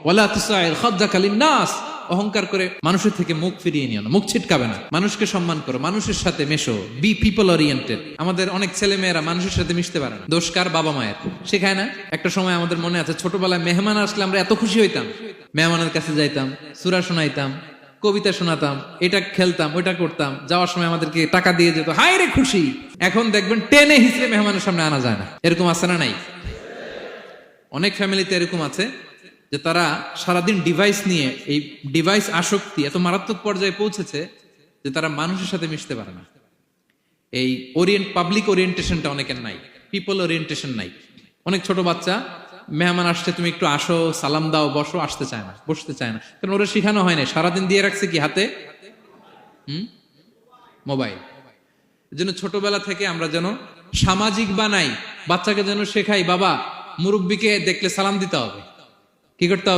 ওয়ালা তুসাইর খাদ্দাকা লিন্নাস, অহংকার করে মানুষের থেকে মুখ ফিরিয়ে নিও না, মুখ ছিটকাবে না। মানুষকে সম্মান করো, মানুষের সাথে মেশো, বি পিপল ওরিয়েন্টেড। আমাদের অনেক ছেলে মেয়েরা মানুষের সাথে মিশতে পারে না, দোষ কার? বাবা মায়ের, শেখায় না। একটা সময় আমাদের মনে আছে, ছোটবেলায় মেহমান আসলে আমরা এত খুশি হইতাম, মেহমানের কাছে যাইতাম, সূরা শোনাইতাম, কবিতা শোনাতাম, এটা খেলতাম, ওইটা করতাম, যাওয়ার সময় আমাদেরকে টাকা দিয়ে যেত, হায় রে খুশি। এখন দেখবেন টেনে হিসেবে মেহমানের সামনে আনা যায় না। এরকম আছে না নাই? অনেক ফ্যামিলিতে এরকম আছে যে তারা সারাদিন ডিভাইস নিয়ে, এই ডিভাইস আসক্তি এত মারাত্মক পর্যায়ে পৌঁছেছে যে তারা মানুষের সাথে মিশতে পারে না। এই পাবলিক ওরিয়েন্টেশনটা অনেকের নাই, পিপল ওরিয়েন্টেশন নাই। অনেক ছোট বাচ্চা, মেহমান আসছে, তুমি একটু আসো, সালাম দাও, বসো, আসতে চায় না, বসতে চায় না, কারণ ওরা শিখানো হয় না। সারাদিন দিয়ে রাখছে কি হাতে? মোবাইল। এজন্য ছোটবেলা থেকে আমরা যেন সামাজিক বানাই, বাচ্চাকে যেন শেখাই, বাবা মুরব্বিকে দেখলে সালাম দিতে হবে। কি করতে হবে?